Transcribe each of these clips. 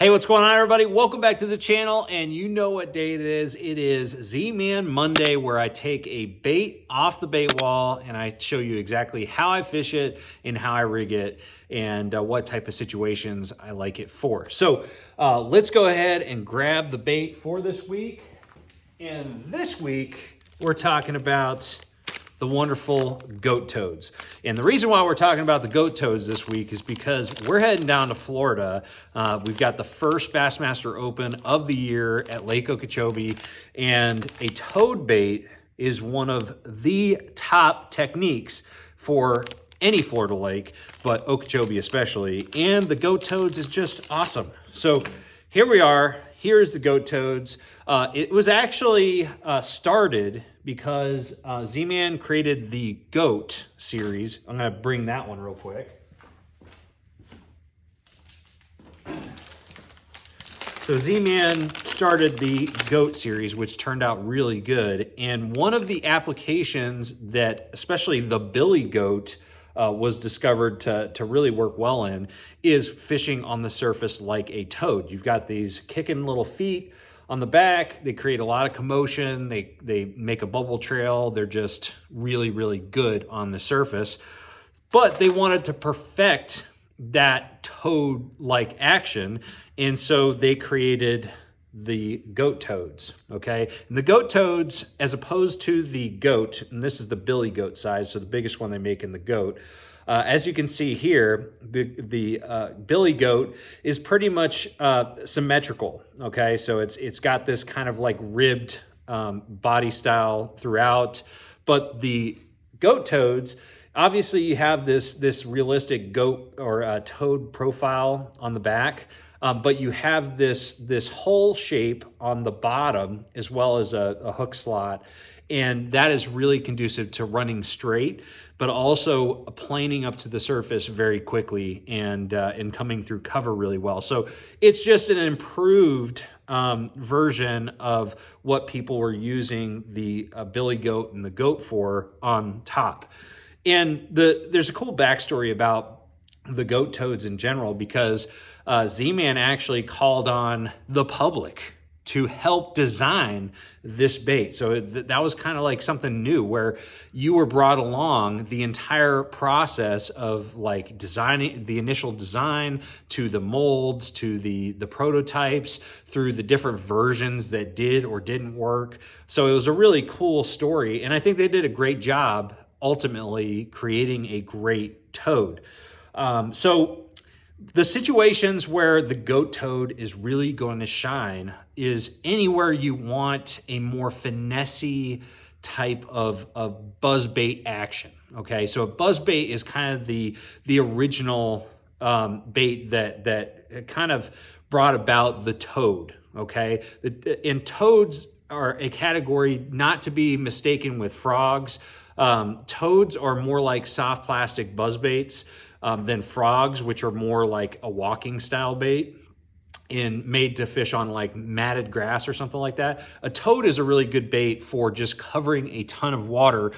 Hey, what's going on, everybody? Welcome back to the channel, and you know what day it is. It is Z-Man Monday, where I take a bait off the bait wall and I show you exactly how I fish it and how I rig it and what type of situations I like it for. So let's go ahead and grab the bait for this week. And this week, we're talking about the wonderful goat toads. And the reason why we're talking about the goat toads this week is because we're heading down to Florida. We've got the first Bassmaster Open of the year at Lake Okeechobee, and a toad bait is one of the top techniques for any Florida lake, but Okeechobee especially. And the goat toads is just awesome. So here we are. Here's the goat toads. It was actually started because Z-Man created the GOAT series. I'm going to bring that one real quick. So Z-Man started the GOAT series, which turned out really good. And one of the applications that, especially the billy goat, was discovered to really work well in is fishing on the surface like a toad. You've got these kicking little feet on the back. They create a lot of commotion. They make a bubble trail. They're just really, really good on the surface. But they wanted to perfect that toad-like action, and so they created the goat toads, okay? And the goat toads, as opposed to the goat, and this is the billy goat size, so the biggest one they make in the goat, as you can see here, the billy goat is pretty much symmetrical, okay? So it's got this kind of like ribbed body style throughout, but the goat toads, obviously you have this realistic goat or toad profile on the back, but you have this hole shape on the bottom as well as a hook slot, and that is really conducive to running straight, but also planing up to the surface very quickly and coming through cover really well. So it's just an improved version of what people were using the billy goat and the goat for on top. And there's a cool backstory about the goat toads in general, because Z-Man actually called on the public to help design this bait. So that was kind of like something new, where you were brought along the entire process of like designing, the initial design to the molds, to the prototypes, through the different versions that did or didn't work. So it was a really cool story, and I think they did a great job ultimately creating a great toad. So the situations where the goat toad is really going to shine is anywhere you want a more finessey type of buzzbait action. Okay, so a buzzbait is kind of the original bait that kind of brought about the toad. Okay, and toads are a category not to be mistaken with frogs. Toads are more like soft plastic buzzbaits than frogs, which are more like a walking style bait and made to fish on like matted grass or something like that. A toad is a really good bait for just covering a ton of water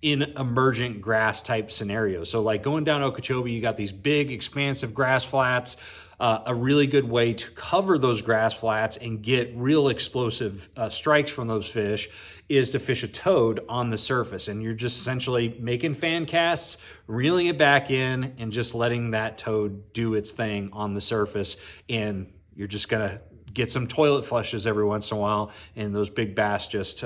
in emergent grass type scenarios. So like going down Okeechobee, you got these big expansive grass flats. A really good way to cover those grass flats and get real explosive strikes from those fish is to fish a toad on the surface. And you're just essentially making fan casts, reeling it back in, and just letting that toad do its thing on the surface. And you're just gonna get some toilet flushes every once in a while, and those big bass just,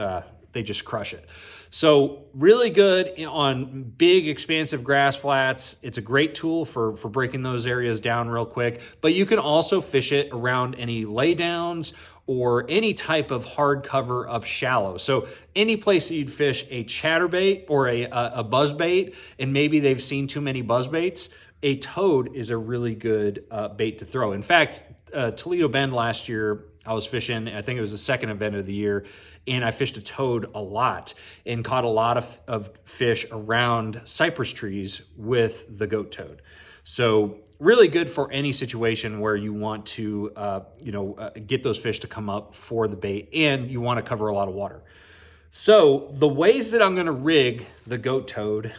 they just crush it. So really good on big expansive grass flats. It's a great tool for breaking those areas down real quick, but you can also fish it around any laydowns or any type of hard cover up shallow. So any place that you'd fish a chatterbait or a buzzbait, and maybe they've seen too many buzzbaits, a toad is a really good bait to throw. In fact, Toledo Bend last year, I was fishing, I think it was the second event of the year, and I fished a toad a lot and caught a lot of fish around cypress trees with the goat toad. So really good for any situation where you want to, get those fish to come up for the bait and you want to cover a lot of water. So the ways that I'm going to rig the goat toad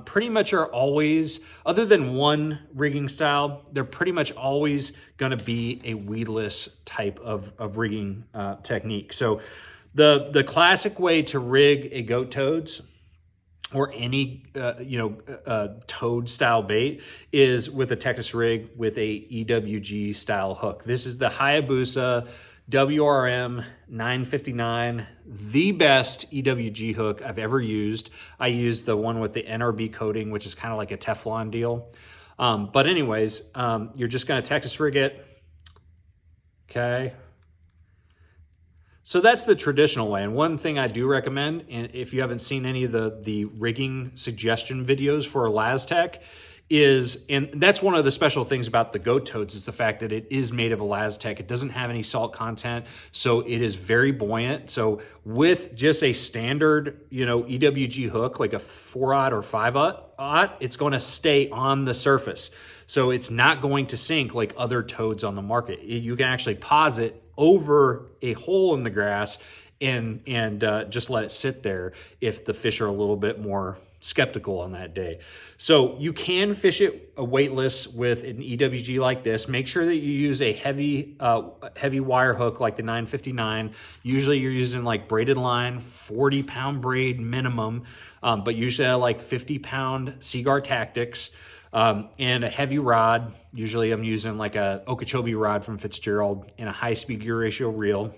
pretty much are always, other than one rigging style, they're pretty much always going to be a weedless type of rigging technique. So the classic way to rig a goat toads or any toad style bait is with a Texas rig with a EWG style hook. This is the Hayabusa WRM 959, the best EWG hook I've ever used. I used the one with the NRB coating, which is kind of like a Teflon deal. But anyways, you're just going to Texas rig it. Okay. So that's the traditional way. And one thing I do recommend, and if you haven't seen any of the rigging suggestion videos for ElaZtech, is, and that's one of the special things about the goat toads, is the fact that it is made of ElaZtech. It doesn't have any salt content, so it is very buoyant. So with just a standard, EWG hook, like a 4/0 or 5/0, it's going to stay on the surface. So it's not going to sink like other toads on the market. You can actually pause it over a hole in the grass and just let it sit there if the fish are a little bit more skeptical on that day. So you can fish it weightless with an EWG like this. Make sure that you use a heavy wire hook like the 959. Usually you're using like braided line, 40-pound braid minimum, but usually I like 50-pound Seaguar Tactics. And a heavy rod. Usually I'm using like a Okeechobee rod from Fitzgerald and a high-speed gear ratio reel.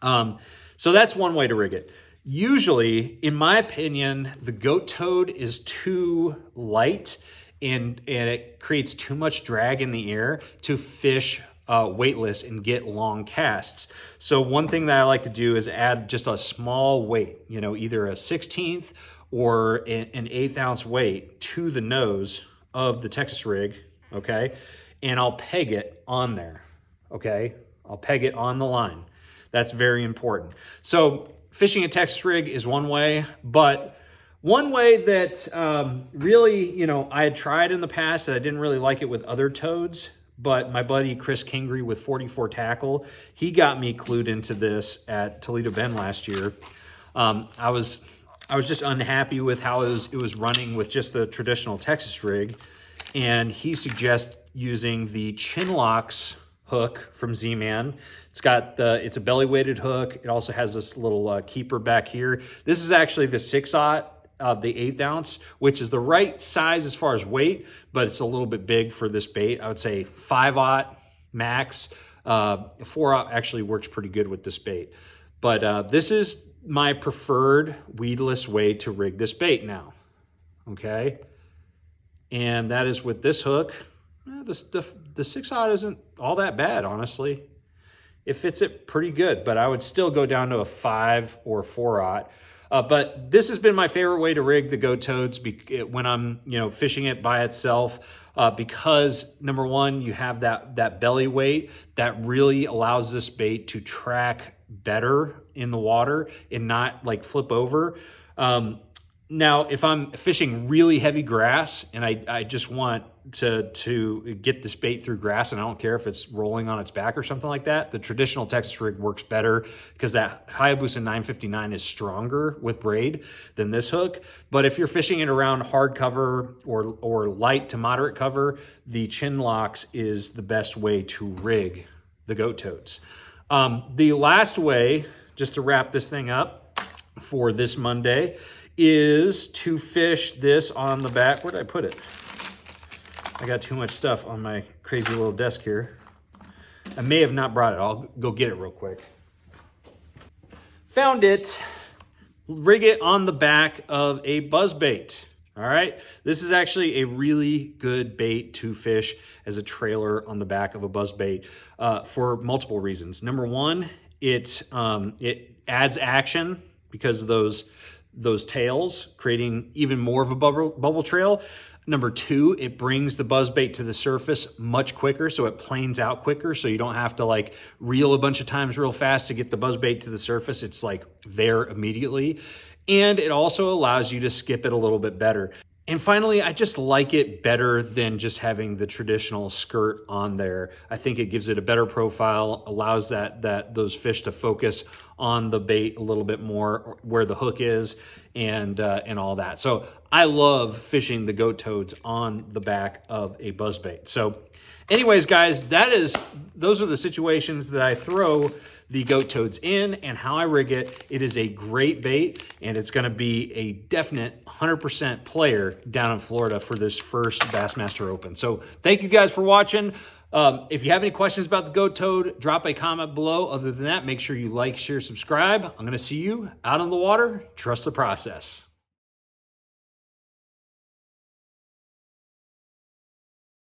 So that's one way to rig it. Usually, in my opinion, the goat toad is too light and it creates too much drag in the air to fish weightless and get long casts. So one thing that I like to do is add just a small weight, either a 1/16 or an 1/8 ounce weight to the nose of the Texas rig, okay? And I'll peg it on there, okay? I'll peg it on the line. That's very important. So fishing a Texas rig is one way, but one way that really, I had tried in the past and I didn't really like it with other toads, but my buddy Chris Kingery with 44 Tackle, he got me clued into this at Toledo Bend last year. I was just unhappy with how it was running with just the traditional Texas rig, and he suggests using the Chinlocks hook from Z-Man. It's a belly weighted hook. It also has this little keeper back here. This is actually the 6/0 of the 1/8 ounce, which is the right size as far as weight, but it's a little bit big for this bait. I would say 5/0 max. 4/0 actually works pretty good with this bait. But this is my preferred weedless way to rig this bait now, okay? And that is with this hook. The 6/0 isn't all that bad, honestly. It fits it pretty good, but I would still go down to a 5 or 4/0. But this has been my favorite way to rig the goat toads when I'm fishing it by itself, because number one, you have that belly weight that really allows this bait to track better in the water and not like flip over. Now, if I'm fishing really heavy grass and I just want to get this bait through grass, and I don't care if it's rolling on its back or something like that, the traditional Texas rig works better because that Hayabusa 959 is stronger with braid than this hook. But if you're fishing it around hard cover or light to moderate cover, the Chinlocks is the best way to rig the goat toads. The last way, just to wrap this thing up for this Monday, is to fish this on the back. Where did I put it? I got too much stuff on my crazy little desk here. I may have not brought it. I'll go get it real quick. Found it. Rig it on the back of a buzzbait. All right. This is actually a really good bait to fish as a trailer on the back of a buzzbait for multiple reasons. Number one, it adds action because of those tails, creating even more of a bubble trail. Number two, it brings the buzzbait to the surface much quicker, so it planes out quicker, so you don't have to like reel a bunch of times real fast to get the buzzbait to the surface. It's like there immediately. And it also allows you to skip it a little bit better. And finally, I just like it better than just having the traditional skirt on there. I think it gives it a better profile, allows those fish to focus on the bait a little bit more, where the hook is, and all that. So I love fishing the goat toads on the back of a buzzbait. So anyways, guys, those are the situations that I throw the goat toads in and how I rig it. It is a great bait, and it's gonna be a definite 100% player down in Florida for this first Bassmaster Open. So thank you guys for watching. If you have any questions about the goat toad, drop a comment below. Other than that, make sure you like, share, subscribe. I'm gonna see you out on the water. Trust the process.